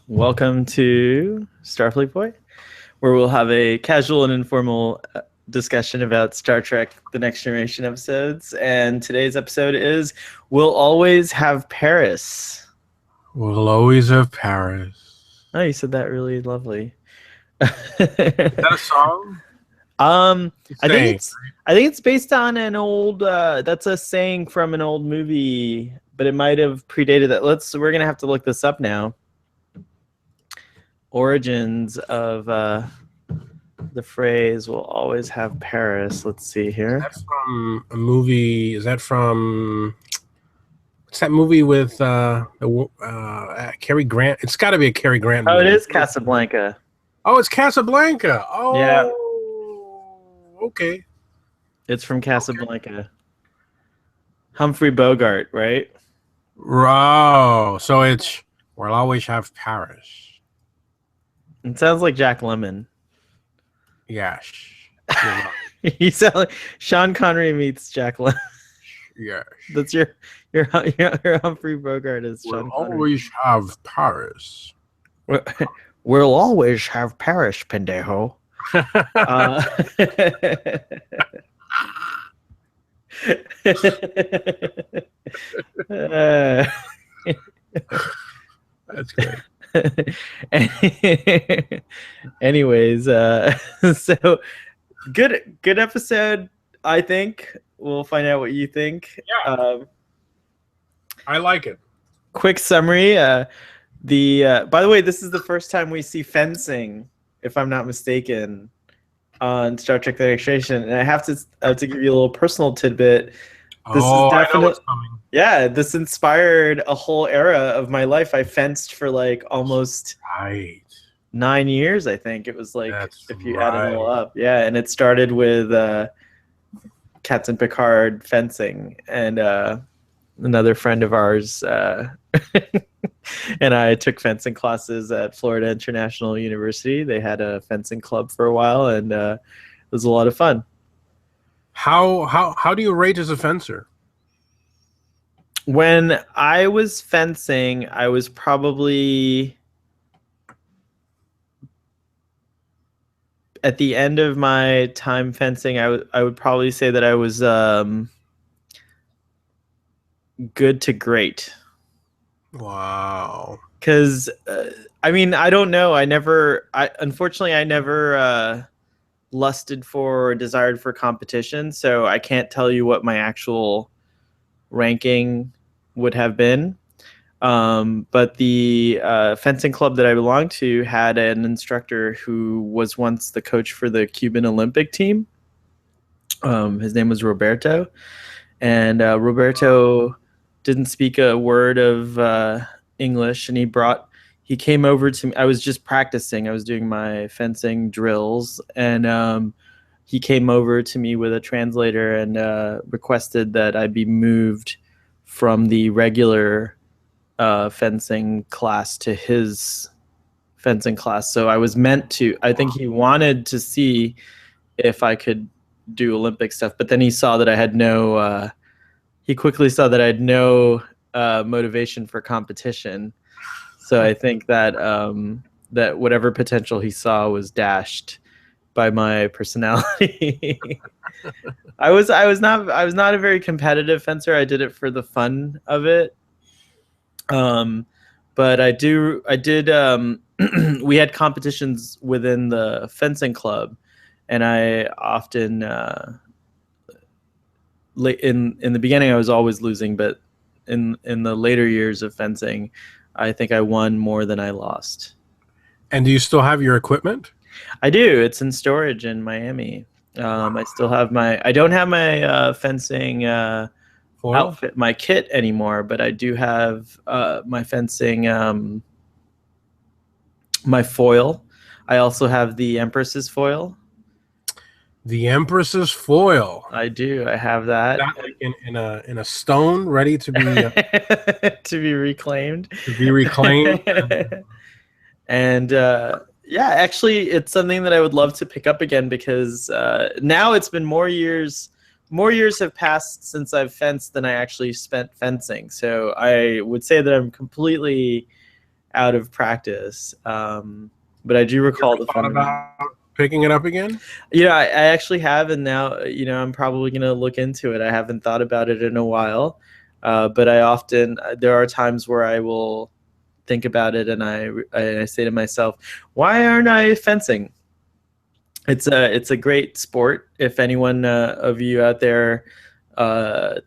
Welcome to Starfleet Boy, where we'll have a casual and informal discussion about Star Trek The Next Generation episodes. And today's episode is We'll Always Have Paris. We'll always have Paris. Oh, you said that really lovely. Is that a song? I think it's based on an old that's a saying from an old movie, but it might have predated that. We're gonna have to look this up now. Origins of the phrase "will always have Paris." Let's see here. That's from a movie. Is that from what's that movie with Cary Grant? It's got to be a Cary Grant movie. Oh, it is Casablanca. Oh, it's Casablanca. Oh, yeah. Okay. It's from Casablanca. Okay. Humphrey Bogart, right? Oh, so it's "We'll Always Have Paris." It sounds like Jack Lemmon. Yes. You sound like Sean Connery meets Jack Lemmon. Yes. That's your Humphrey Bogart is Sean We'll Connery. always have Paris. We'll always have Paris, pendejo. That's great. Anyways, so good episode. I think we'll find out what you think. Yeah, I like it. Quick summary. By the way, this is the first time we see fencing, if I'm not mistaken, on Star Trek: The Next Generation. And I have to give you a little personal tidbit. This is definitely, I know what's coming. Yeah, this inspired a whole era of my life. I fenced for like almost 9 years, I think. It was like, if you add it all up. Yeah, and it started with Captain Picard fencing, and another friend of ours and I took fencing classes at Florida International University. They had a fencing club for a while, and it was a lot of fun. How do you rate as a fencer? When I was fencing, I was probably at the end of my time fencing. I would probably say that I was good to great. Wow. Because I mean, I don't know. Unfortunately, I never lusted for or desired for competition, so I can't tell you what my actual ranking would have been. But the fencing club that I belonged to had an instructor who was once the coach for the Cuban Olympic team. His name was Roberto, and Roberto didn't speak a word of English, and he came over to me. I was just practicing. I was doing my fencing drills, and he came over to me with a translator and requested that I be moved from the regular fencing class to his fencing class. So I was meant to, I think he wanted to see if I could do Olympic stuff, but then he saw that I had he quickly saw that I had no motivation for competition. So I think that that whatever potential he saw was dashed by my personality. I was not a very competitive fencer. I did it for the fun of it. But I did we had competitions within the fencing club, and I often in the beginning I was always losing, but in the later years of fencing, I think I won more than I lost. And do you still have your equipment? I do. It's in storage in Miami. I still have I don't have my fencing outfit, my kit anymore, but I do have my fencing, my foil. I also have the Empress's foil. The Empress's foil. I do. I have that. Like in a stone, ready to be to be reclaimed. To be reclaimed. And yeah, actually, it's something that I would love to pick up again, because now it's been more years have passed since I've fenced than I actually spent fencing. So I would say that I'm completely out of practice. But I do recall the Thought fun. about picking it up again? Yeah, I actually have, and now I'm probably gonna look into it. I haven't thought about it in a while, but I often there are times where I will think about it, and I say to myself, why aren't I fencing? It's a great sport. If anyone of you out there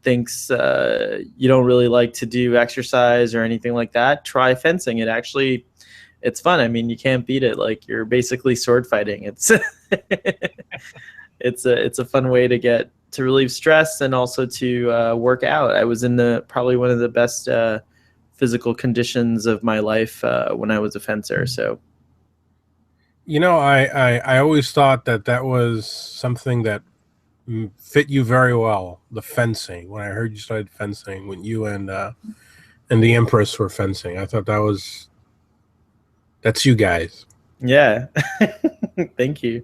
thinks you don't really like to do exercise or anything like that, try fencing. It's fun. I mean, you can't beat it. Like, you're basically sword fighting. It's it's a fun way to relieve stress and also to work out. I was in the probably one of the best physical conditions of my life when I was a fencer. So I always thought that was something that fit you very well. The fencing. When I heard you started fencing, when you and the Empress were fencing, I thought that's you guys. yeah, thank you.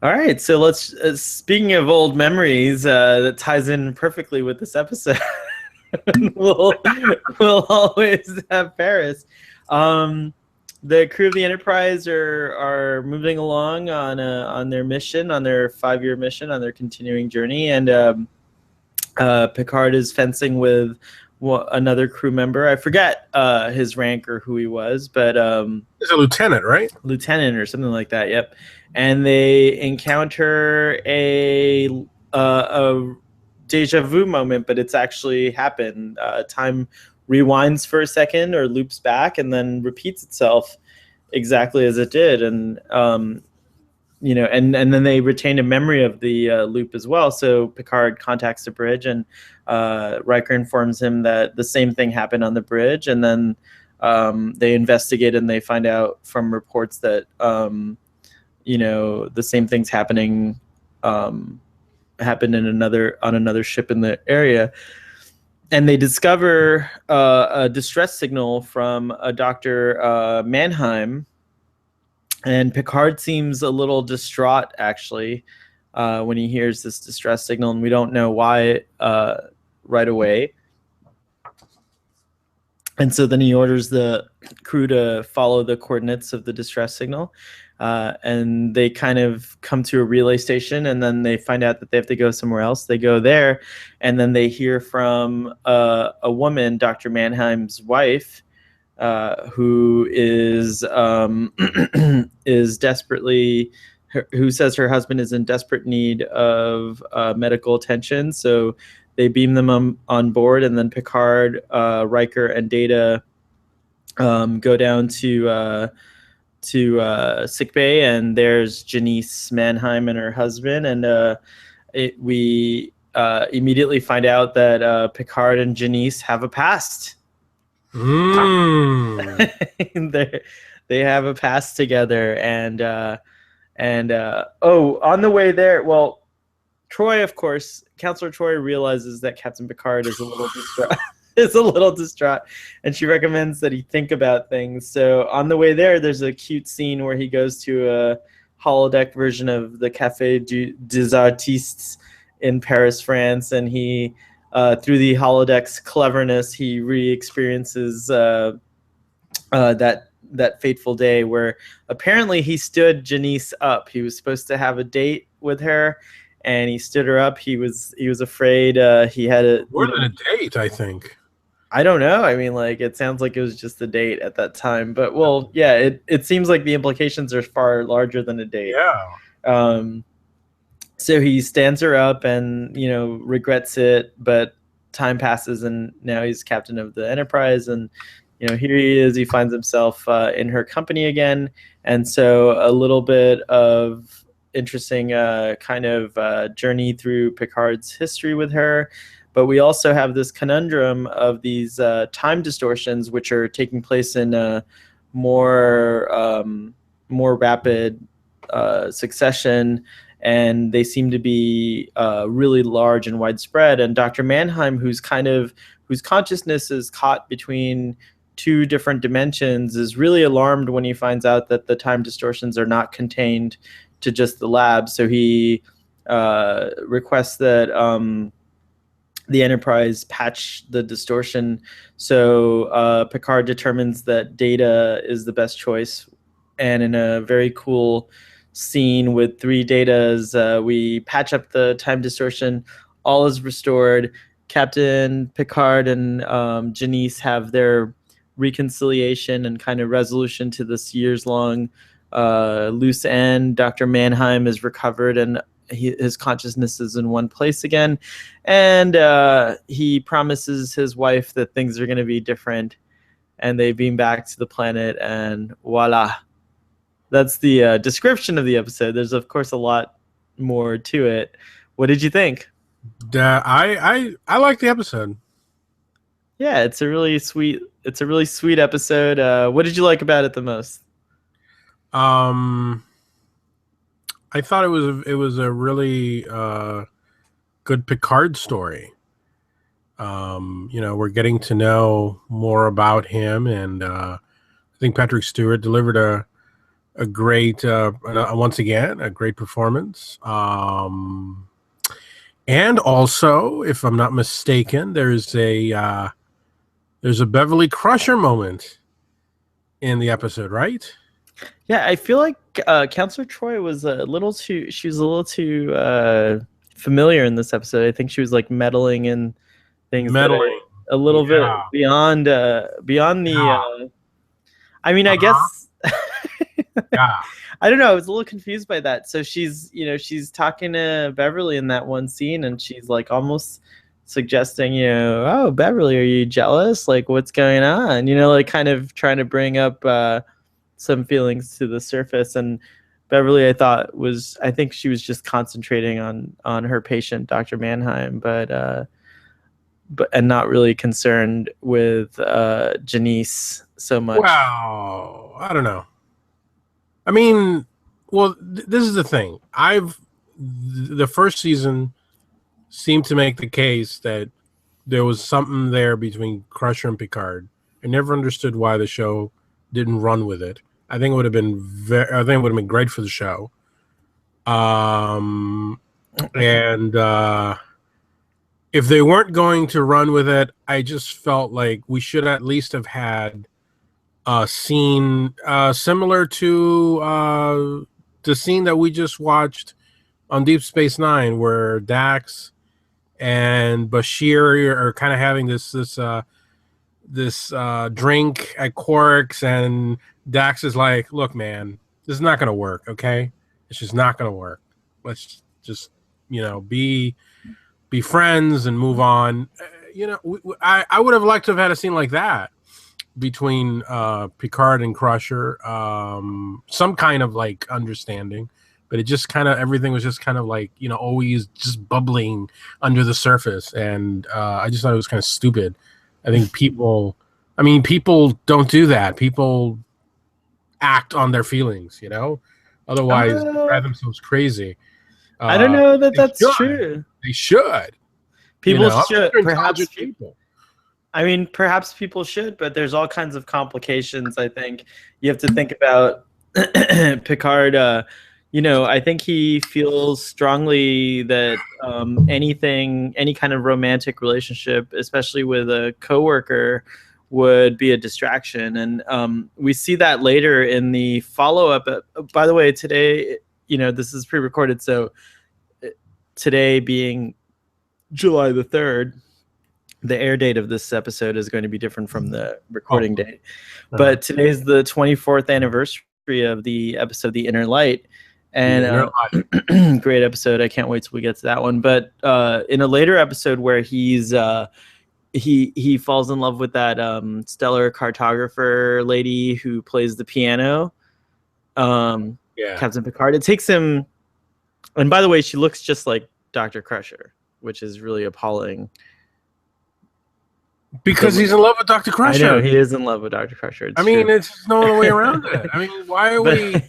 All right, so let's. Speaking of old memories, that ties in perfectly with this episode. we'll we'll always have Paris. The crew of the Enterprise are moving along on their mission, on their 5-year mission, on their continuing journey, and Picard is fencing with another crew member. I forget his rank or who he was, but he's a lieutenant, right? Lieutenant or something like that. Yep. And they encounter a deja vu moment, but it's actually happened. Time rewinds for a second or loops back and then repeats itself exactly as it did. And and then they retain a memory of the loop as well. So Picard contacts the bridge, and Riker informs him that the same thing happened on the bridge. And then they investigate, and they find out from reports that the same thing's happened on another ship in the area. And they discover a distress signal from a Dr. Mannheim. And Picard seems a little distraught, actually, when he hears this distress signal, and we don't know why right away. And so then he orders the crew to follow the coordinates of the distress signal. And they kind of come to a relay station, and then they find out that they have to go somewhere else. They go there, and then they hear from a woman, Dr. Mannheim's wife, who is desperately, who says her husband is in desperate need of medical attention. So they beam them on board, and then Picard, Riker, and Data go down to sickbay, and there's Janice Mannheim and her husband, and we immediately find out that Picard and Janice have a past. They have a past together, and on the way there, well, Troi, of course, Counselor Troi realizes that Captain Picard is a little distraught, and she recommends that he think about things. So on the way there, there's a cute scene where he goes to a holodeck version of the Café des Artistes in Paris, France, and he, through the holodeck's cleverness, he re-experiences that fateful day where apparently he stood Janice up. He was supposed to have a date with her, and he stood her up. He was afraid. He had more than a date, I think. I don't know. I mean, like, it sounds like it was just a date at that time, but well, yeah, it seems like the implications are far larger than a date. Yeah. So he stands her up and, regrets it, but time passes, and now he's captain of the Enterprise, and, here he is. He finds himself in her company again, and so a little bit of interesting kind of journey through Picard's history with her. But we also have this conundrum of these time distortions, which are taking place in a more rapid succession, and they seem to be really large and widespread. And Dr. Mannheim, whose consciousness is caught between two different dimensions, is really alarmed when he finds out that the time distortions are not contained to just the lab. So he requests that the Enterprise patch the distortion. So Picard determines that Data is the best choice, and in a very cool scene with three Datas, we patch up the time distortion. All is restored. Captain Picard and Janice have their reconciliation and kind of resolution to this years-long loose end. Dr. Mannheim is recovered and his consciousness is in one place again, and he promises his wife that things are going to be different, and they beam back to the planet, and voila, that's the description of the episode. There's of course a lot more to it. What did you think? I like the episode. Yeah, it's a really sweet episode. What did you like about it the most? I thought it was a really good Picard story. We're getting to know more about him, and I think Patrick Stewart delivered a great once again a great performance. And also, if I'm not mistaken, there's a Beverly Crusher moment in the episode, right? Yeah, I feel like Counselor Troi was a little too. She was a little too familiar in this episode. I think she was like meddling in things that are a little bit beyond the. Yeah. I mean, I guess. Yeah. I don't know. I was a little confused by that. So she's talking to Beverly in that one scene, and she's like almost suggesting, oh, Beverly, are you jealous? Like, what's going on? Like kind of trying to bring up some feelings to the surface. And Beverly, I think she was just concentrating on her patient, Dr. Mannheim, but and not really concerned with Janice so much. Wow, I don't know. I mean, well, this is the thing. The first season seemed to make the case that there was something there between Crusher and Picard. I never understood why the show didn't run with it. I think it would have been great for the show. And if they weren't going to run with it, I just felt like we should at least have had a scene similar to the scene that we just watched on Deep Space Nine, where Dax and Bashir are kind of having this drink at Quark's, and Dax is like, "Look, man, this is not going to work. Okay, it's just not going to work. Let's just be friends and move on." I would have liked to have had a scene like that between Picard and Crusher, some kind of like understanding, but it just kind of, everything was just kind of like, always just bubbling under the surface. And I just thought it was kind of stupid. I think people don't do that. People act on their feelings, otherwise they drive themselves crazy. I don't know that that's true. They should. People should. Perhaps people. I mean, perhaps people should, but there's all kinds of complications. I think you have to think about Picard. I think he feels strongly that any kind of romantic relationship, especially with a coworker, would be a distraction. And we see that later in the follow-up. By the way, today, this is pre-recorded, so today being July the 3rd, the air date of this episode is going to be different from the recording date. But today's the 24th anniversary of the episode The Inner Light. And great episode. I can't wait till we get to that one. But in a later episode where he falls in love with that stellar cartographer lady who plays the piano, Captain Picard. It takes him, and by the way, she looks just like Dr. Crusher, which is really appalling. Because he's in love with Dr. Crusher. I know, he is in love with Dr. Crusher. It's no other way around it. I mean, why are we...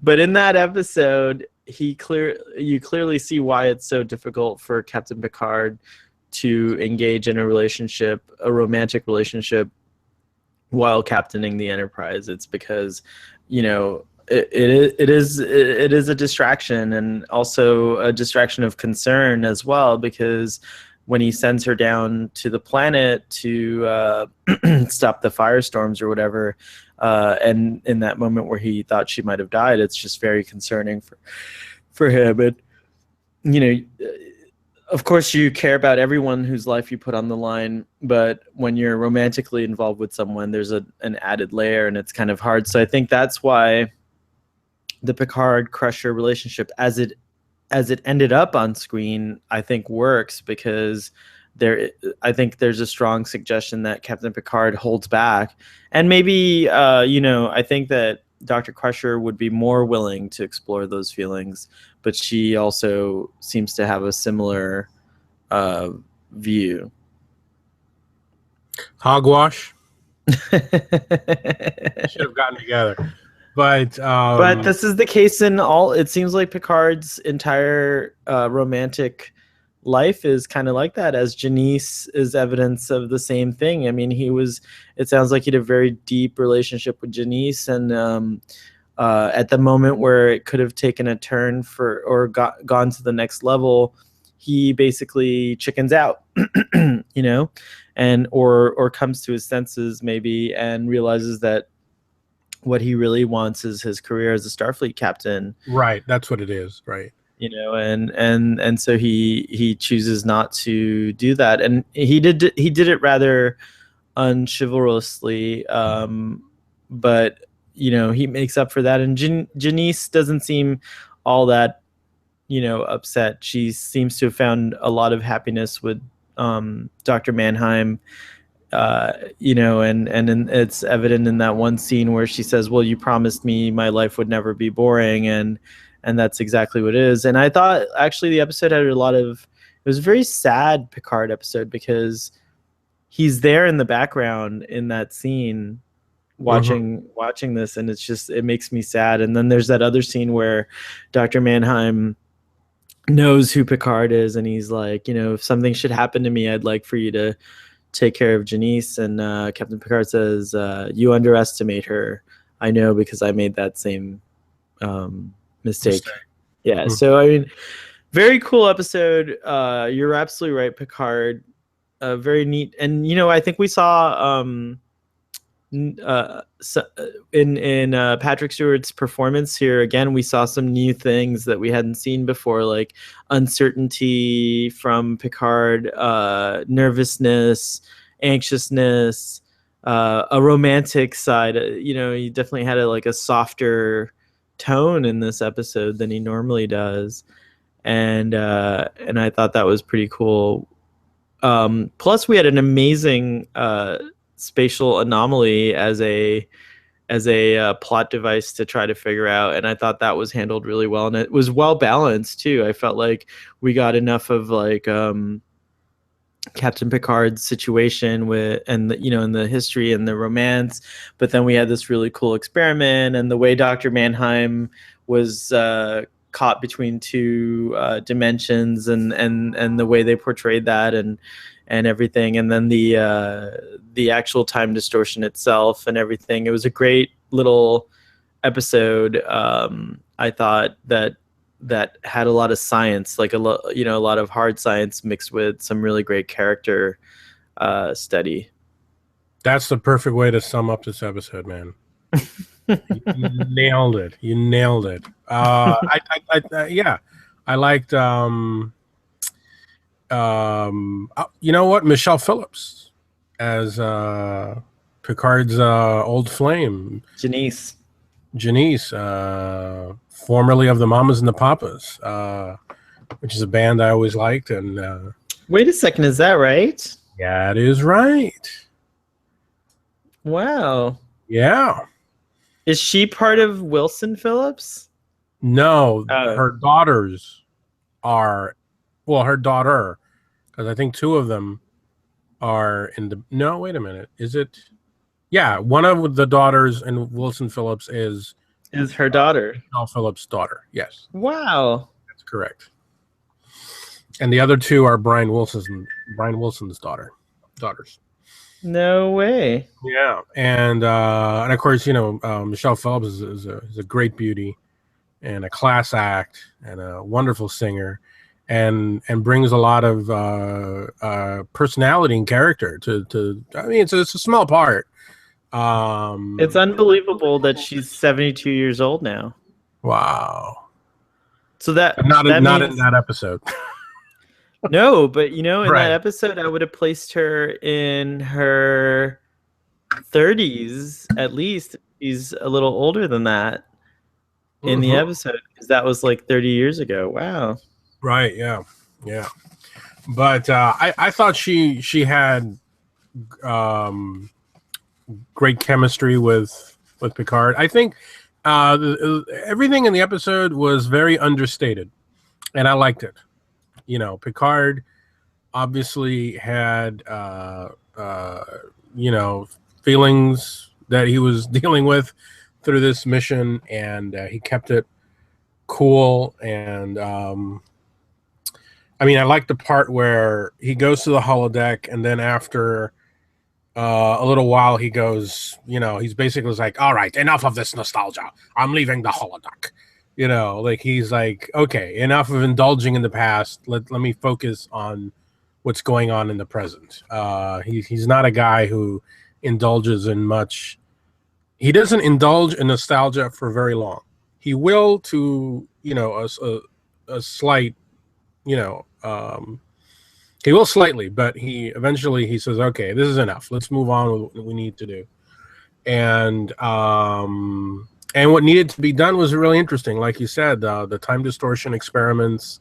But in that episode, you clearly see why it's so difficult for Captain Picard to engage in a romantic relationship, while captaining the Enterprise. It's because, it is a distraction, and also a distraction of concern as well, because when he sends her down to the planet to stop the firestorms or whatever, and in that moment where he thought she might have died, it's just very concerning for him. And you know, of course you care about everyone whose life you put on the line, but when you're romantically involved with someone, there's an added layer, and it's kind of hard. So I think that's why the Picard Crusher relationship, as it ended up on screen, I think works, because I think there's a strong suggestion that Captain Picard holds back, and maybe I think that Dr. Crusher would be more willing to explore those feelings, but she also seems to have a similar view. Hogwash. Should have gotten together. But this is the case in all. It seems like Picard's entire romantic life is kind of like that, as Janice is evidence of the same thing. I mean, it sounds like he had a very deep relationship with Janice, and at the moment where it could have taken a turn or gone to the next level, he basically chickens out, and or comes to his senses maybe, and realizes that what he really wants is his career as a Starfleet captain. Right, that's what it is, right? And so he chooses not to do that, and he did it rather unchivalrously, but he makes up for that. And Janice doesn't seem all that upset. She seems to have found a lot of happiness with Dr. Mannheim. And it's evident in that one scene where she says, well, you promised me my life would never be boring, and that's exactly what it is. And I thought actually the episode had it was a very sad Picard episode, because he's there in the background in that scene watching this, and it makes me sad. And then there's that other scene where Dr. Mannheim knows who Picard is, and he's like, if something should happen to me, I'd like for you to take care of Janice. And Captain Picard says, you underestimate her. I know, because I made that same mistake. Yeah. So I mean, very cool episode. You're absolutely right, Picard. Very neat. And I think we saw in Patrick Stewart's performance here again, we saw some new things that we hadn't seen before, like uncertainty from Picard, nervousness, anxiousness, a romantic side. He definitely had a softer tone in this episode than he normally does, and I thought that was pretty cool. Plus, we had an amazing spatial anomaly as a plot device to try to figure out, and I thought that was handled really well, and it was well balanced too. I felt like we got enough of Captain Picard's situation and the history and the romance, but then we had this really cool experiment, and the way Dr. Mannheim was caught between two dimensions, and the way they portrayed that, and everything, and then the actual time distortion itself and everything. It was a great little episode. I thought that had a lot of science, a lot of hard science mixed with some really great character study. That's the perfect way to sum up this episode, man. You nailed it. You nailed it. Yeah, I liked. You know what? Michelle Phillips as Picard's old flame, Janice, formerly of the Mamas and the Papas, which is a band I always liked. And wait a second, is that right? Yeah, it is right. Wow. Yeah. Is she part of Wilson Phillips? No, her daughters are. Well, her daughter, because I think two of them are in the. No, wait a minute. Is it? Yeah, one of the daughters in Wilson Phillips is her daughter. Michelle Phillips' daughter. Yes. Wow. That's correct. And the other two are Brian Wilson's daughters. No way. Yeah, and of course, Michelle Phelps is a great beauty and a class act and a wonderful singer, and brings a lot of personality and character to. I mean, it's a small part. It's unbelievable that she's 72 years old now. Wow, So that not that not in means that episode. no, but in that Right. episode, I would have placed her in her 30s at least. She's a little older than that in the Hmm. episode because that was like 30 years ago. Wow. Right. Yeah. Yeah. But I thought she had um, great chemistry with Picard. I think everything in the episode was very understated, and I liked it. Picard obviously had you know feelings that he was dealing with through this mission, and he kept it cool. And I mean, I like the part where he goes to the holodeck, and then after a little while, he goes, he's basically like, all right, enough of this nostalgia. I'm leaving the holodeck. Like he's like, okay, enough of indulging in the past. Let me focus on what's going on in the present. He's not a guy who indulges in much. He doesn't indulge in nostalgia for very long. He will to, a slight, you know, um, he will slightly, but he eventually he says, "Okay, this is enough. Let's move on with what we need to do." And what needed to be done was really interesting, like you said. The time distortion experiments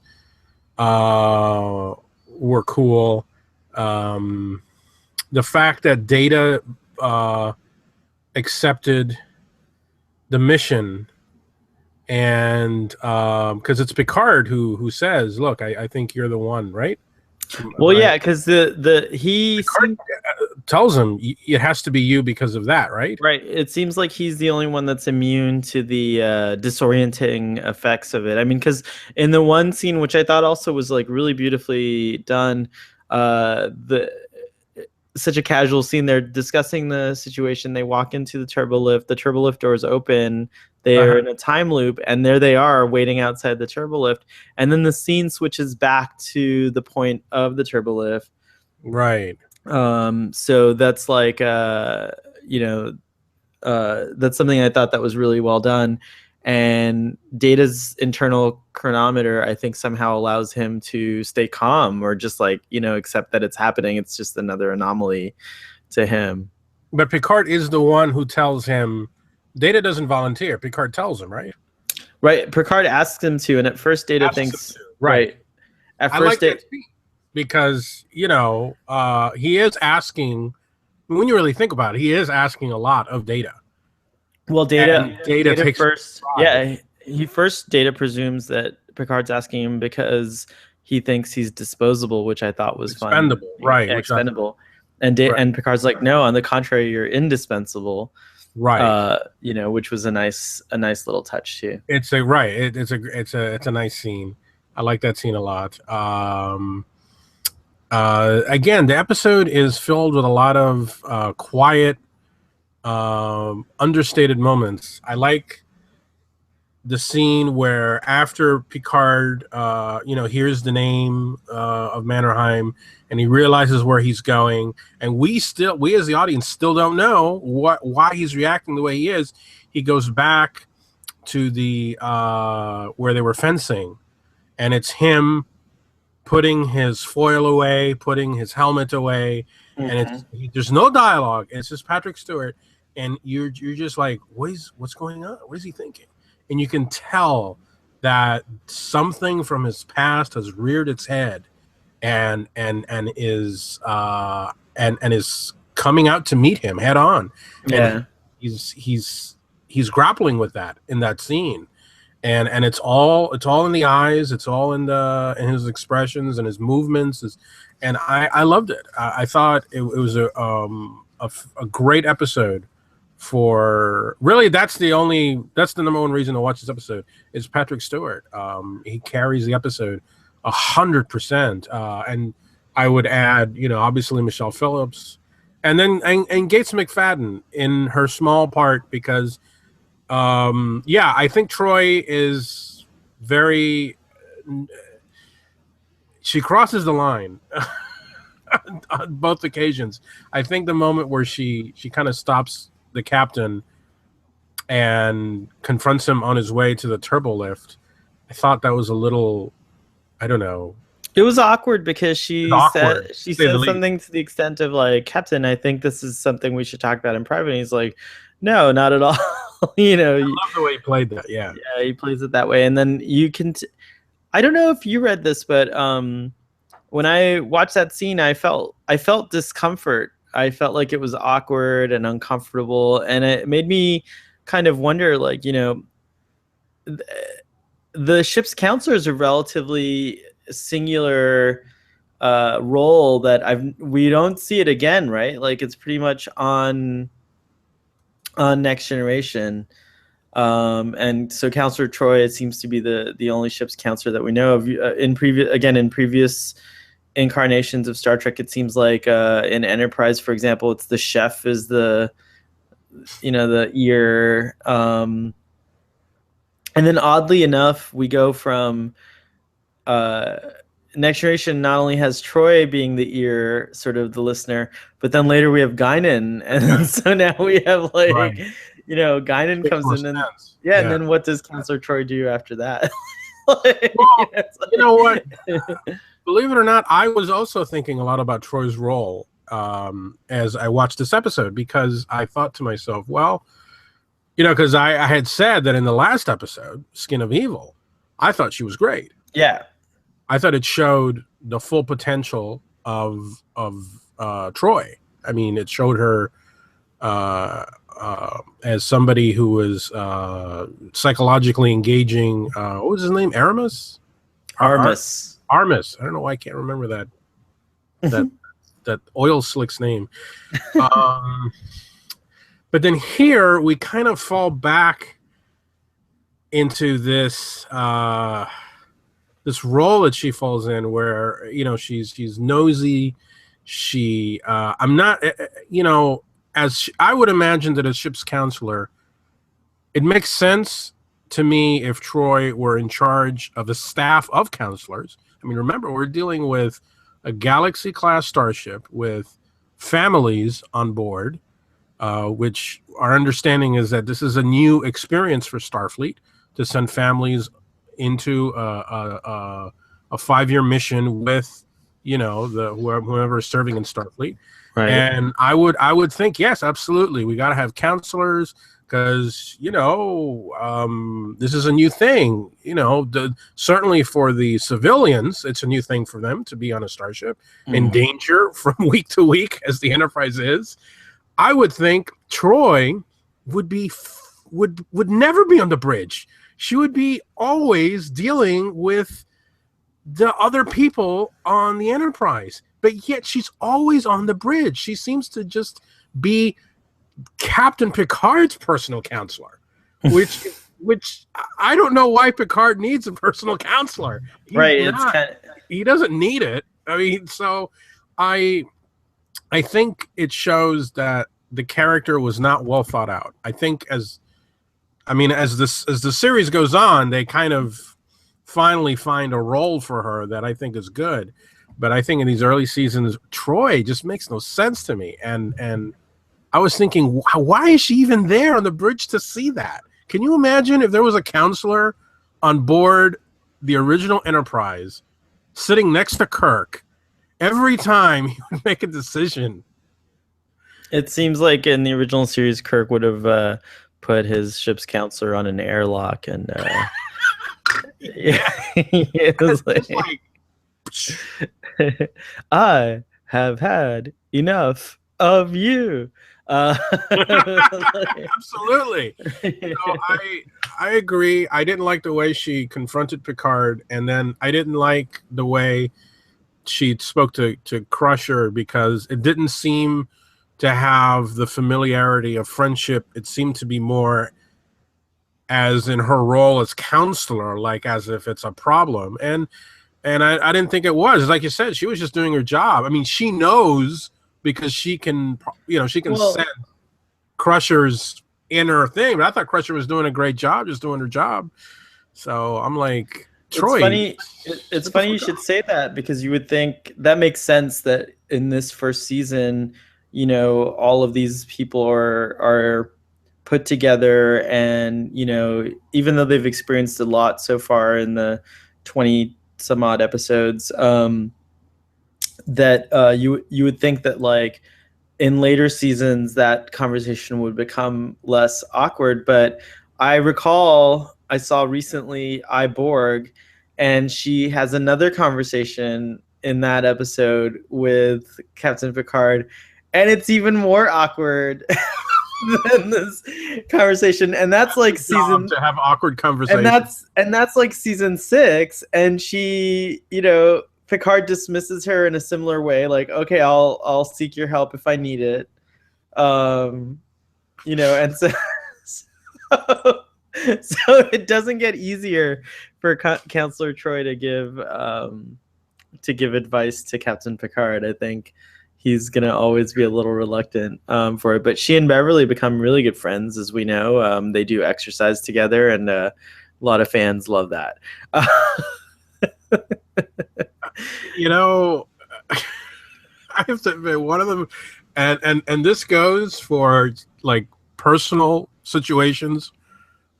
were cool. The fact that Data accepted the mission, and because it's Picard who says, "Look, I think you're the one," right? Well, yeah, because the he Picard seems tells him it has to be you because of that, right? right. It seems like he's the only one that's immune to the disorienting effects of it. I mean, because in the one scene, which I thought also was like really beautifully done, the such a casual scene. They're discussing the situation. They walk into the turbo lift. The turbo lift doors open. They're in a time loop, and there they are waiting outside the turbo lift. And then the scene switches back to the point of the turbo lift. Right. So that's like that's something I thought that was really well done. And Data's internal chronometer, I think, somehow allows him to stay calm or just like, accept that it's happening. It's just another anomaly to him. But Picard is the one who tells him. Data doesn't volunteer. Picard tells him, right? Right. Picard asks him to, and at first Data Asks thinks, him to. Right. At I first like that scene because, he is asking, when you really think about it, he is asking a lot of Data. Well, Data takes first, yeah, Data presumes that Picard's asking him because he thinks he's disposable, which I thought was expendable, fun. right? Yeah, expendable, and Picard's like, no, on the contrary, you're indispensable, right? Which was a nice little touch too. It's a nice scene. I like that scene a lot. Again, the episode is filled with a lot of quiet, understated moments. I like the scene where after Picard, hears the name of Mannerheim, and he realizes where he's going, and we as the audience still don't know why he's reacting the way he is. He goes back to the where they were fencing, and it's him putting his foil away, putting his helmet away, and there's no dialogue. It's just Patrick Stewart, and you're just like, what's going on? What is he thinking? And you can tell that something from his past has reared its head, and is coming out to meet him head on. Yeah, and he's grappling with that in that scene, and it's all in the eyes, it's all in his expressions and his movements, and I loved it. I thought it was a great episode. For really, that's the number one reason to watch this episode is Patrick Stewart. He carries the episode 100%, and I would add, obviously Michelle Phillips And then and Gates McFadden in her small part because I think Troi is very she crosses the line on both occasions. I think the moment where she kind of stops the captain and confronts him on his way to the turbo lift, I thought that was a little, I don't know. It was awkward because she Awkward, said something to the extent of like, Captain, I think this is something we should talk about in private. And he's like, no, not at all. You know, I love the way he played that. Yeah, yeah, he plays it that way. And then you can, I don't know if you read this, but when I watched that scene, I felt discomfort. I felt like it was awkward and uncomfortable, and it made me kind of wonder, like, you know, the ship's counselor is a relatively singular role that we don't see it again, right? Like it's pretty much on Next Generation, and so Counselor Troi, it seems to be the only ship's counselor that we know of. In previous incarnations of Star Trek, it seems like in Enterprise, for example, it's the chef is the ear. And then oddly enough, we go from Next Generation not only has Troi being the ear, sort of the listener, but then later we have Guinan, and so now we have like, right. Guinan comes in, and and then what does Counselor Troi do after that? Like, well, you know what? Believe it or not, I was also thinking a lot about Troy's role as I watched this episode, because I thought to myself, well, because I had said that in the last episode, Skin of Evil, I thought she was great. Yeah. I thought it showed the full potential of Troi. I mean, it showed her as somebody who was psychologically engaging. What was his name? Aramis? Armis. Armis. I don't know why I can't remember that oil slick's name. But then here we kind of fall back into this this role that she falls in, where she's nosy. She I'm not I would imagine that as ship's counselor, it makes sense to me if Troi were in charge of a staff of counselors. I mean, remember, we're dealing with a Galaxy class starship with families on board. Which our understanding is that this is a new experience for Starfleet to send families into a 5-year mission with whoever is serving in Starfleet. Right. And I would think, yes, absolutely, we got to have counselors, because this is a new thing. Certainly for the civilians, it's a new thing for them to be on a starship in danger from week to week, as the Enterprise is. I would think Troi would never be on the bridge. She would be always dealing with the other people on the Enterprise, but yet she's always on the bridge. She seems to just be Captain Picard's personal counselor, which I don't know why Picard needs a personal counselor. He doesn't need it. I mean, so I think it shows that the character was not well thought out. I think as the series goes on, they kind of finally find a role for her that I think is good. But I think in these early seasons, Troi just makes no sense to me. And I was thinking, why is she even there on the bridge to see that? Can you imagine if there was a counselor on board the original Enterprise sitting next to Kirk every time he would make a decision? It seems like in the original series, Kirk would have put his ship's counselor on an airlock, and it was like, I have had enough of you. Absolutely. I agree. I didn't like the way she confronted Picard, and then I didn't like the way she spoke to Crusher, because it didn't seem to have the familiarity of friendship. It seemed to be more as in her role as counselor, like as if it's a problem. And I didn't think it was. Like you said, she was just doing her job. I mean, she knows because she can Well, sense Crusher's inner thing. But I thought Crusher was doing a great job, just doing her job. So I'm like, it's Troi, funny. It's sit the funny you fuck should up. say that because you would think that makes sense that in this first season, all of these people are put together, and even though they've experienced a lot so far in the 20 some odd episodes, that you would think that like in later seasons that conversation would become less awkward. But I recall I saw recently Iborg, and she has another conversation in that episode with Captain Picard, and it's even more awkward than this conversation. And that's like Job season to have awkward and conversations. that's like season 6, and she, Picard dismisses her in a similar way, like, okay, I'll seek your help if I need it. um and so so, so it doesn't get easier for Counselor Troi to give advice to Captain Picard. I think he's gonna always be a little reluctant for it. But she and Beverly become really good friends, as we know. They do exercise together, and a lot of fans love that. You know, I have to admit, one of them, and this goes for like personal situations,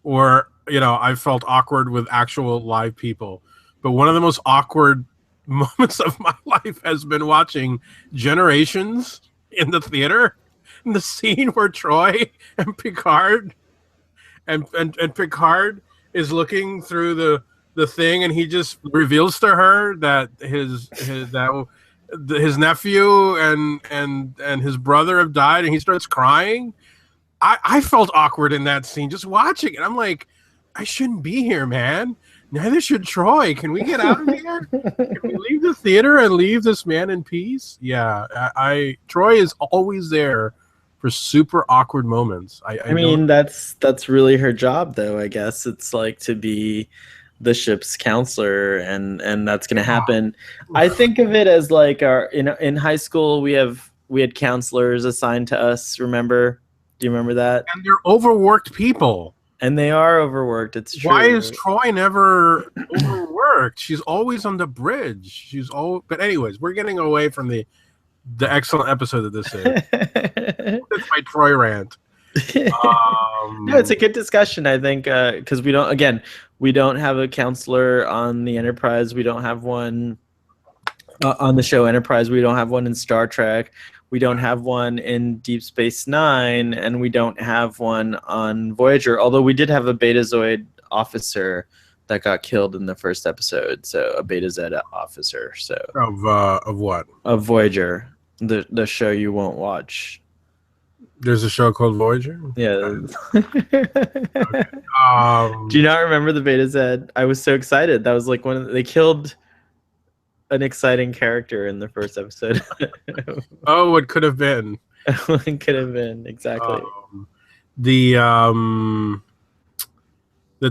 or I felt awkward with actual live people. But one of the most awkward moments of my life has been watching Generations in the theater, in the scene where Troi and Picard and Picard is looking through the thing, and he just reveals to her that his nephew and his brother have died, and he starts crying. I felt awkward in that scene just watching it. I'm like, I shouldn't be here, man. Neither should Troi. Can we get out of here? Can we leave the theater and leave this man in peace? Yeah, Troi is always there for super awkward moments. I mean, that's really her job, though. I guess it's like to be the ship's counselor, and that's going to happen. I think of it as like in high school we had counselors assigned to us. Remember? Do you remember that? And they're overworked people. And they are overworked. It's true. Why is Troi never overworked? She's always on the bridge. But anyways, we're getting away from the excellent episode that this is. That's my Troi rant. No, it's a good discussion, I think, because we don't have a counselor on the Enterprise. We don't have one on the show Enterprise. We don't have one in Star Trek. We don't have one in Deep Space Nine, and we don't have one on Voyager. Although we did have a Betazoid officer that got killed in the first episode. So a Beta Z officer. So of what? Of Voyager, the show you won't watch. There's a show called Voyager? Yeah. Okay. Do you not remember the Beta Z? I was so excited. That was like they killed an exciting character in the first episode. Oh, it could have been. It could have been, exactly. The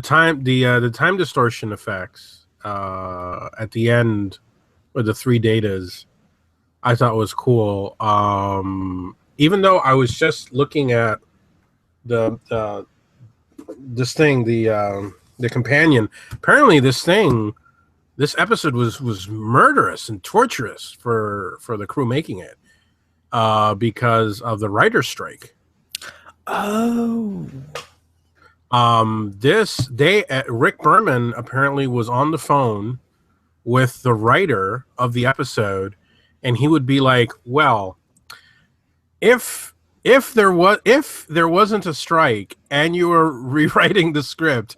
time distortion effects at the end with the 3 datas, I thought was cool. Even though I was just looking at the companion, apparently this episode was murderous and torturous for the crew making it because of the writer's strike. Oh. Rick Berman apparently was on the phone with the writer of the episode, and he would be like, well, if there wasn't a strike and you were rewriting the script,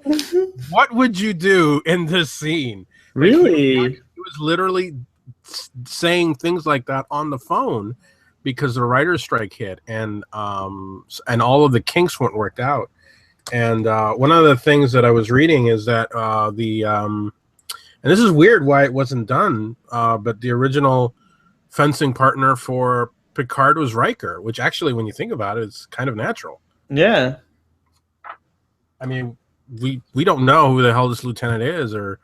what would you do in this scene? Really? He was literally saying things like that on the phone because the writer's strike hit, and all of the kinks weren't worked out. And one of the things that I was reading is that and this is weird why it wasn't done, but the original fencing partner for Picard was Riker, which actually, when you think about it, is kind of natural. Yeah. I mean, we don't know who the hell this lieutenant is, or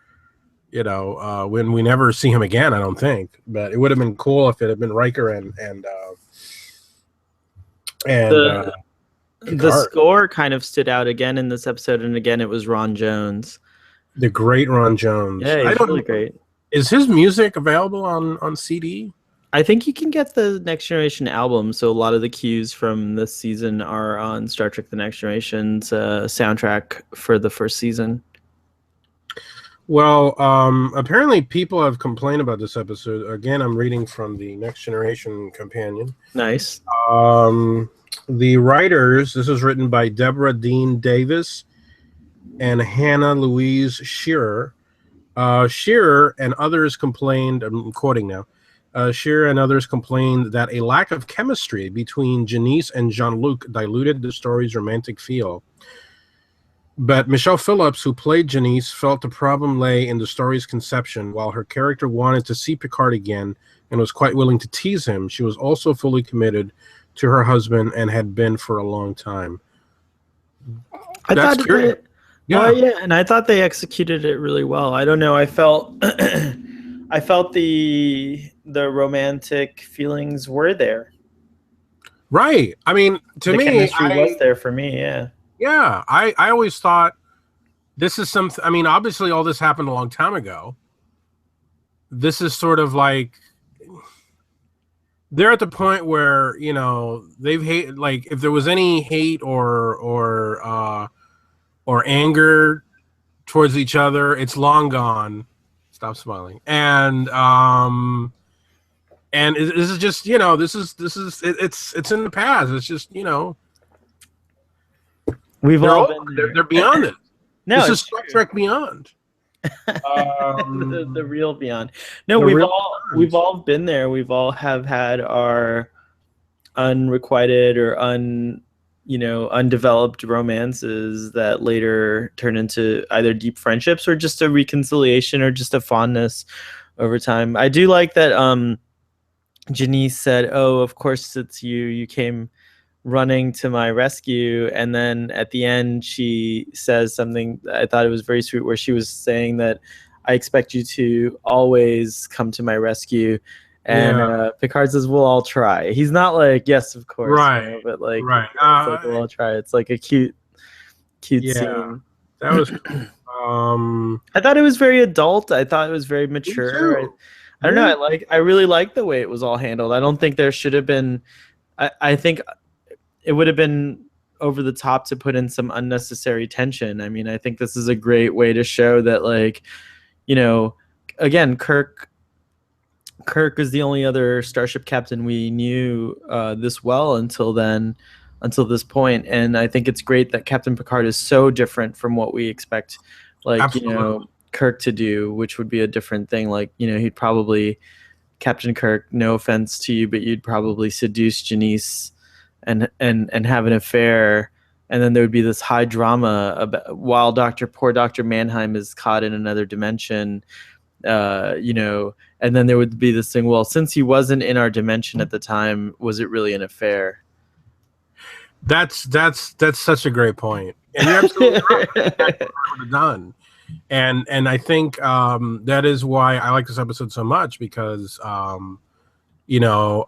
when we never see him again, I don't think. But it would have been cool if it had been Riker and and The Picard. score kind of stood out again in this episode, and again it was Ron Jones. The great Ron Jones. Yeah, I he's really don't. great. Is his music available on CD? I think you can get the Next Generation album, so a lot of the cues from this season are on Star Trek: The Next Generation's soundtrack for the first season. Well, apparently people have complained about this episode. Again, I'm reading from the Next Generation Companion. Nice. The writers, this was written by Deborah Dean Davis and Hannah Louise Shearer. Shearer and others complained, I'm quoting now, Shearer and others complained that a lack of chemistry between Janice and Jean-Luc diluted the story's romantic feel. But Michelle Phillips, who played Janice, felt the problem lay in the story's conception. While her character wanted to see Picard again and was quite willing to tease him, she was also fully committed to her husband and had been for a long time. That's curious. Yeah. Well, yeah, and I thought they executed it really well. I don't know. I felt I felt the romantic feelings were there. Right. I mean, to me, chemistry was there for me. Yeah. Yeah, I always thought this is something. I mean, obviously, all this happened a long time ago. This is sort of like they're at the point where, you know, they've hate, like, if there was any hate or anger towards each other, it's long gone. Stop smiling. And this is just, you know, it's in the past. It's just, you know. They're beyond it. No, this is Star Trek Beyond. The real Beyond. No, we've all been there. We've all have had our unrequited or undeveloped romances that later turn into either deep friendships or just a reconciliation or just a fondness over time. I do like that Janice said, "Oh, of course it's you. You came running to my rescue," and then at the end she says something I thought it was very sweet, where she was saying that I expect you to always come to my rescue, and Picard says, "Well, I'll try." He's not like, "Yes, of course," right? You know, but like, right. It's like, "Well, I'll try." It's like a cute scene. That was. I thought it was very adult. I thought it was very mature. I don't know. I really like the way it was all handled. I don't think there should have been. I think it would have been over the top to put in some unnecessary tension. I mean, I think this is a great way to show that, like, you know, again, Kirk is the only other starship captain we knew this well until this point. And I think it's great that Captain Picard is so different from what we expect, like, Absolutely. You know, Kirk to do, which would be a different thing. Like, you know, he'd probably, Captain Kirk, no offense to you, but you'd probably seduce Janice and have an affair, and then there would be this high drama about, while poor Dr. Mannheim is caught in another dimension, you know, and then there would be this thing, well, since he wasn't in our dimension at the time, was it really an affair? That's such a great point, and you're absolutely right. That's what I would have done. And I think that is why I like this episode so much, because you know,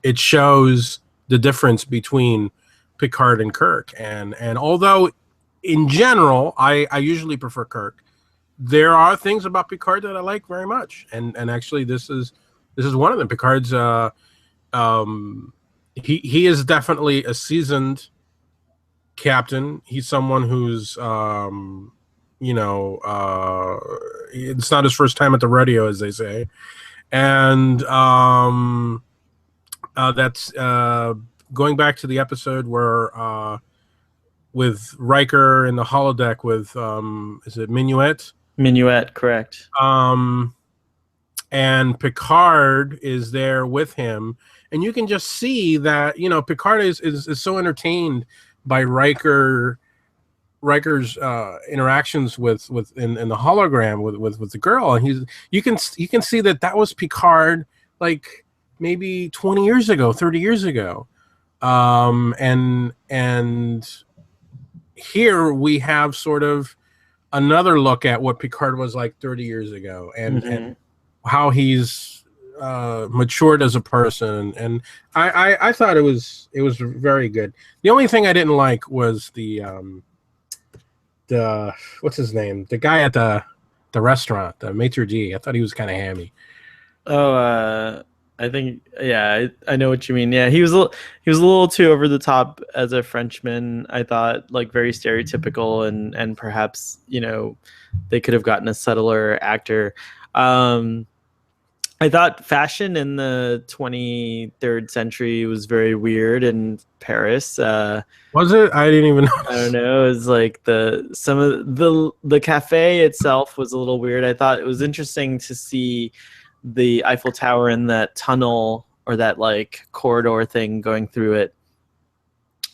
it shows the difference between Picard and Kirk, and although in general I usually prefer Kirk, there are things about Picard that I like very much, and actually this is one of them. Picard's he is definitely a seasoned captain. He's someone who's you know, it's not his first time at the rodeo, as they say, and that's going back to the episode where with Riker in the holodeck with is it Minuet? Minuet, correct. And Picard is there with him, and you can just see that, you know, Picard is so entertained by Riker's interactions with in the hologram with the girl, and you can see that was Picard, like, maybe 20 years ago, 30 years ago. And here we have sort of another look at what Picard was like 30 years ago, and how he's matured as a person, and I thought it was very good. The only thing I didn't like was the what's his name, the guy at the restaurant, the maitre d'. I thought he was kind of hammy. Oh, I think yeah, I know what you mean. Yeah, he was a little too over the top as a Frenchman. I thought like very stereotypical, and perhaps they could have gotten a subtler actor. Um, I thought fashion in the 23rd century was very weird in Paris. Was it? I didn't even I don't notice. know. It was like some of the cafe itself was a little weird. I thought it was interesting to see the Eiffel Tower in that tunnel or that like corridor thing going through it.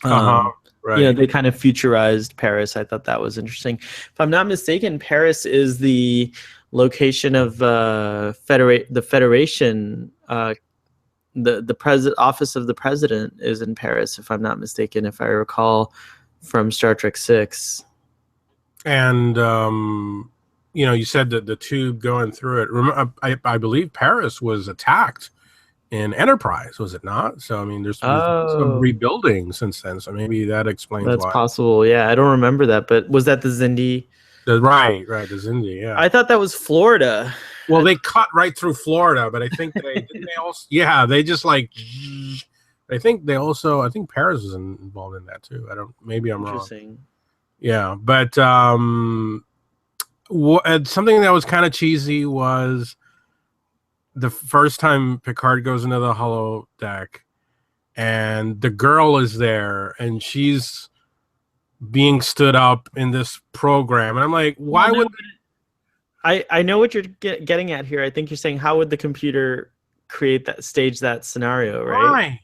Uh-huh. Um, Right. they kind of futurized Paris. I thought that was interesting. If I'm not mistaken, Paris is the location of the Federation. The president office of the president is in Paris, if I'm not mistaken, if I recall from Star Trek 6. And you said that the tube going through it. I believe Paris was attacked in Enterprise, was it not? So I mean, there's been some Oh, rebuilding since then. So maybe that explains that's why. possible. Yeah, I don't remember that, but was that the Zindi? Right, there's India, yeah. I thought that was Florida. Well, they cut right through Florida, but I think they also, yeah, they just like, I think Paris was involved in that too. Maybe I'm wrong. Interesting. Yeah, but something that was kind of cheesy was the first time Picard goes into the holodeck, and the girl is there, and she's being stood up in this program, and I'm like, why would I know what you're getting at here. I think you're saying how would the computer stage that scenario, right? Right.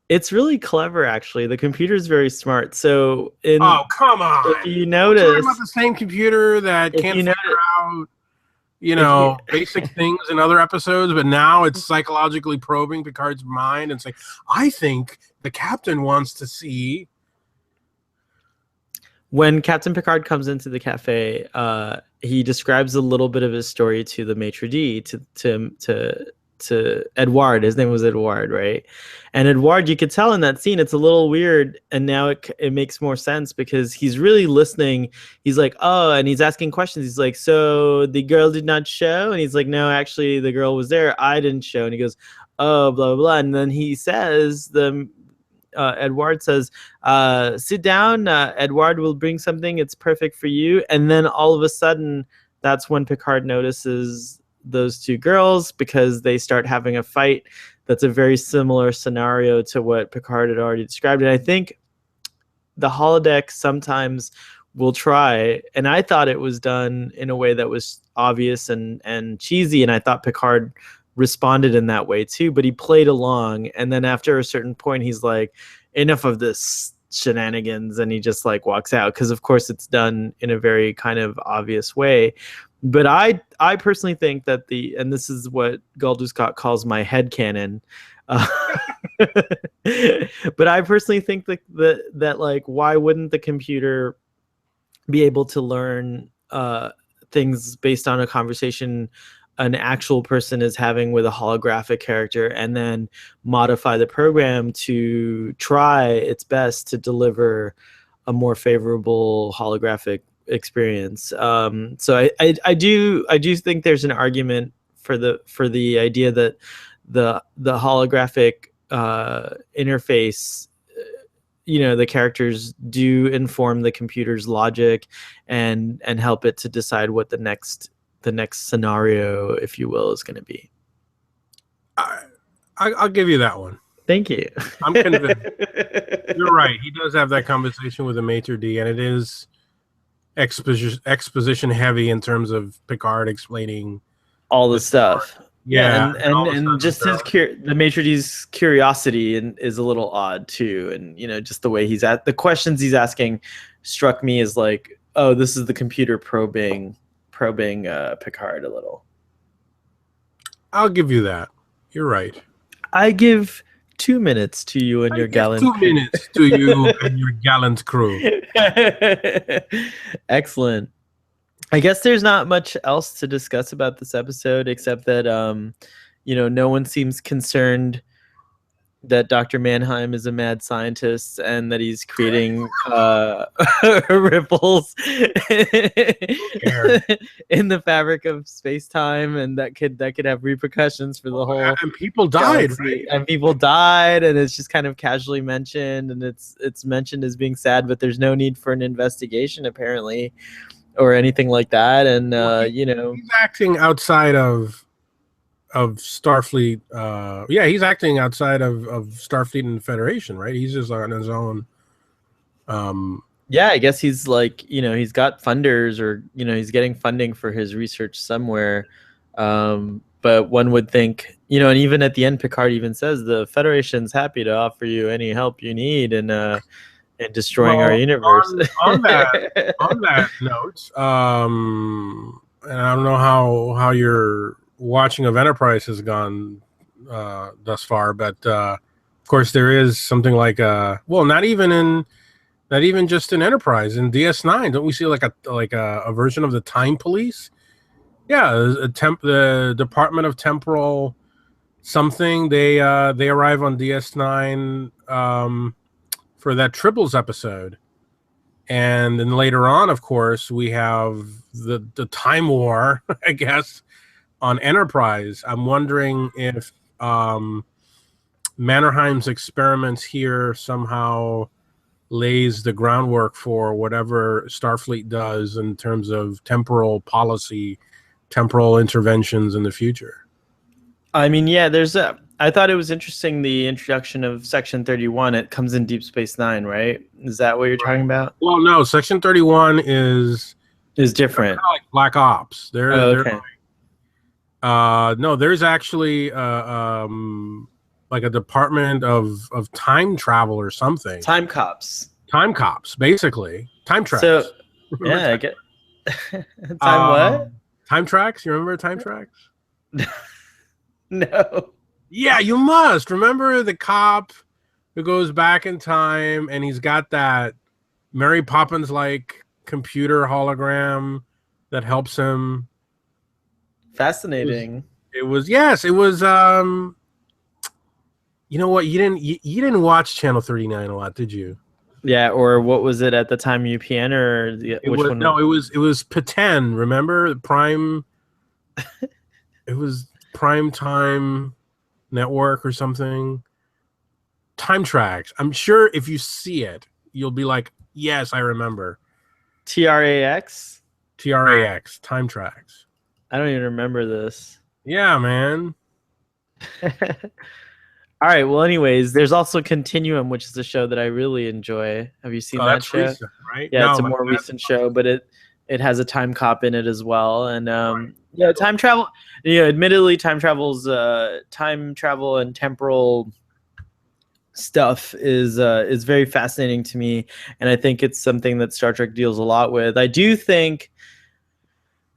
It's really clever, actually. The computer is very smart. So, oh, come on! if you We're notice, talking about the same computer that can't figure out, basic things in other episodes, but now it's psychologically probing Picard's mind and saying, "I think the captain wants to see." When Captain Picard comes into the cafe, he describes a little bit of his story to the maitre d' to Edouard. His name was Edouard, right? And Edouard, you could tell in that scene, it's a little weird, and now it makes more sense because he's really listening. He's like, oh, and he's asking questions. He's like, so the girl did not show? And he's like, no, actually, the girl was there. I didn't show. And he goes, oh, blah, blah, blah. And then he says, Edouard says, sit down. Edouard will bring something. It's perfect for you. And then all of a sudden, that's when Picard notices those two girls because they start having a fight. That's a very similar scenario to what Picard had already described. And I think the holodeck sometimes will try, and I thought it was done in a way that was obvious and cheesy, and I thought Picard responded in that way too, but he played along, and then after a certain point he's like, enough of this shenanigans, and he just like walks out because of course it's done in a very kind of obvious way. But I personally think that and this is what Galdu Scott calls my headcanon, but I personally think that like, why wouldn't the computer be able to learn things based on a conversation an actual person is having with a holographic character, and then modify the program to try its best to deliver a more favorable holographic experience. So I do think there's an argument for the idea that the holographic interface, the characters do inform the computer's logic and help it to decide what the next scenario, if you will, is going to be. I'll give you that one. Thank you. I'm convinced. You're right. He does have that conversation with the maitre d', and it is exposition heavy in terms of Picard explaining all the stuff. Yeah, and just the maitre d's curiosity is a little odd too, and just the way the questions he's asking struck me as like, oh, this is the computer probing Picard a little. I'll give you that. You're right. I give 2 minutes to you and your gallant 2 minutes to you and your gallant crew. Excellent. I guess there's not much else to discuss about this episode except that no one seems concerned that Dr. Mannheim is a mad scientist and that he's creating ripples in the fabric of space-time, and that could have repercussions for the whole and people died, galaxy. And people died, and it's just kind of casually mentioned, and it's mentioned as being sad, but there's no need for an investigation apparently or anything like that. And he's acting outside of Starfleet. He's acting outside of Starfleet and the Federation, right? He's just on his own. I guess he's like, he's got funders, or he's getting funding for his research somewhere. But one would think, and even at the end, Picard even says the Federation's happy to offer you any help you need in destroying our universe. On that note, and I don't know how your watching of Enterprise has gone thus far, but of course there is something like not even just in Enterprise, in DS9, don't we see like a version of the Time Police? Yeah, the Department of Temporal something. They arrive on DS9 for that Tribbles episode, and then later on, of course, we have the Time War, I guess, on Enterprise. I'm wondering if Mannerheim's experiments here somehow lays the groundwork for whatever Starfleet does in terms of temporal policy, temporal interventions in the future. I mean, I thought it was interesting, the introduction of Section 31. It comes in Deep Space Nine, right? Is that what you're talking about? Well, no, Section 31 is different. Kind of like Black Ops. They're okay. No, there's actually like a department of time travel or something. Time cops, basically. Time tracks. So I get what? Time tracks. You remember Time Tracks? No. Yeah, you must remember the cop who goes back in time, and he's got that Mary Poppins like computer hologram that helps him. Fascinating. It was you know what, you didn't watch Channel 39 a lot, did you? Yeah, or what was it at the time, UPN or which one? No, it was Peten, remember? Prime. It was Prime Time Network or something. Time Tracks. I'm sure if you see it, you'll be like, yes, I remember. TRAX? TRAX, Time Tracks. I don't even remember this. Yeah, man. All right. Well, anyways, there's also Continuum, which is a show that I really enjoy. Have you seen that show? Recent, right? Yeah, it's a more recent show, but it has a time cop in it as well. And time travel. Admittedly, time travel and temporal stuff is very fascinating to me, and I think it's something that Star Trek deals a lot with. I do think,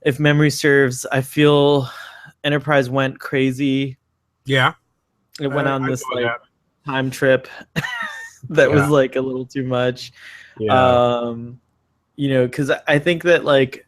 if memory serves, I feel Enterprise went crazy. Yeah. It went on this time trip that was like a little too much. Yeah. Because I think that like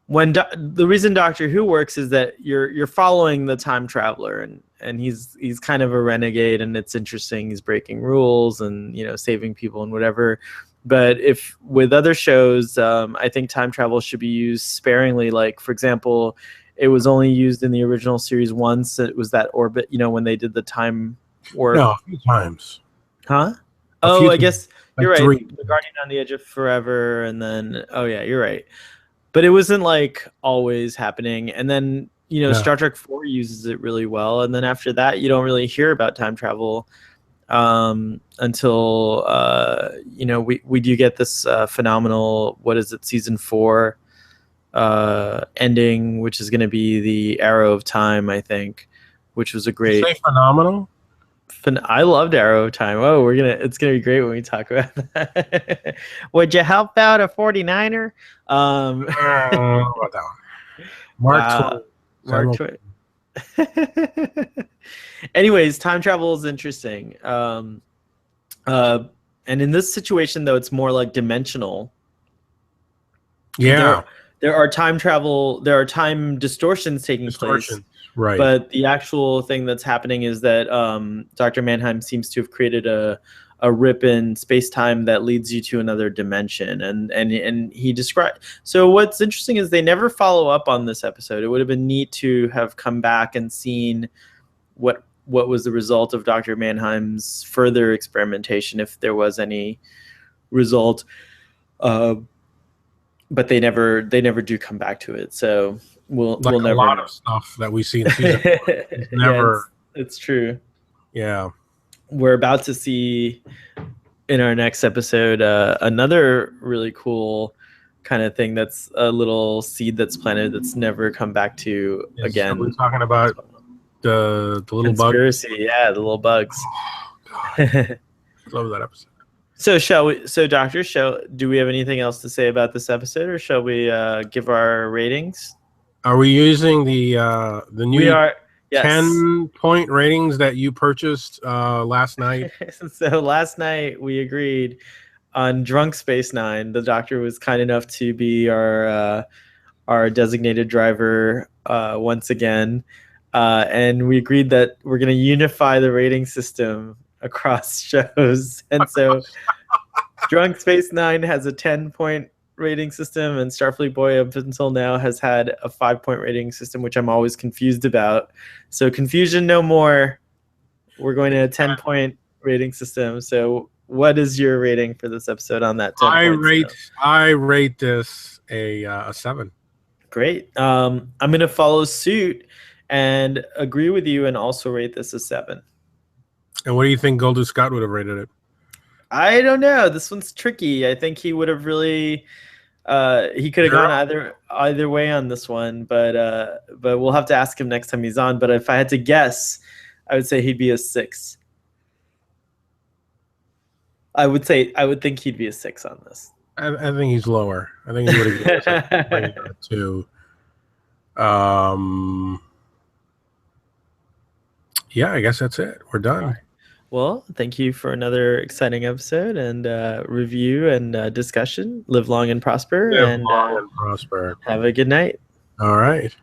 when the reason Doctor Who works is that you're following the time traveler, and he's kind of a renegade, and it's interesting. He's breaking rules and saving people and whatever. But if with other shows, I think time travel should be used sparingly. Like, for example, it was only used in the original series once. It was that orbit, when they did the time warp. No, a few times. Huh? I guess you're right. 3. The Guardian on the Edge of Forever, and then you're right. But it wasn't like always happening. And then Star Trek 4 uses it really well. And then after that, you don't really hear about time travel until we do get this phenomenal, what is it, season 4 ending, which is going to be the Arrow of Time, I think, which was a great. Say phenomenal. I loved Arrow of Time. Oh, it's gonna be great when we talk about that. Would you help out a 49er? About that one. Mark Twain. Anyways, time travel is interesting. And in this situation, though, it's more like dimensional. Yeah. there are time distortions taking place, Distortion. Right. but the actual thing that's happening is that Dr. Mannheim seems to have created a rip in space-time that leads you to another dimension, and he described. So what's interesting is they never follow up on this episode. It would have been neat to have come back and seen what was the result of Dr. Mannheim's further experimentation, if there was any result. But they never do come back to it. So we'll never. A lot of stuff that we see in season 4 is never. Yeah, it's true. Yeah. We're about to see in our next episode another really cool kind of thing that's a little seed that's planted that's never come back to again. So we're talking about the little conspiracy, bugs. Yeah, the little bugs. Oh, God. Love that episode. So Doctor, do we have anything else to say about this episode, or shall we give our ratings? Are we using the new? We are. Yes. 10-point ratings that you purchased last night. So last night we agreed on Drunk Space Nine. The Doctor was kind enough to be our designated driver once again, and we agreed that we're going to unify the rating system across shows. And so Drunk Space Nine has a 10-point rating system, and Starfleet Boy up until now has had a 5-point rating system, which I'm always confused about. So confusion no more. We're going to a 10-point rating system. So what is your rating for this episode on that 10 I rate this a 7. Great. I'm going to follow suit and agree with you and also rate this a 7. And what do you think Goldie Scott would have rated it? I don't know. This one's tricky. I think he would have really he could have gone either way on this one, but we'll have to ask him next time he's on. But if I had to guess, I would say he'd be a 6. I would think he'd be a 6 on this. I think he's lower. I think he would have given it a 2. Yeah, I guess that's it. We're done. Well, thank you for another exciting episode and review and discussion. Live long and prosper. Live long and prosper. Have a good night. All right.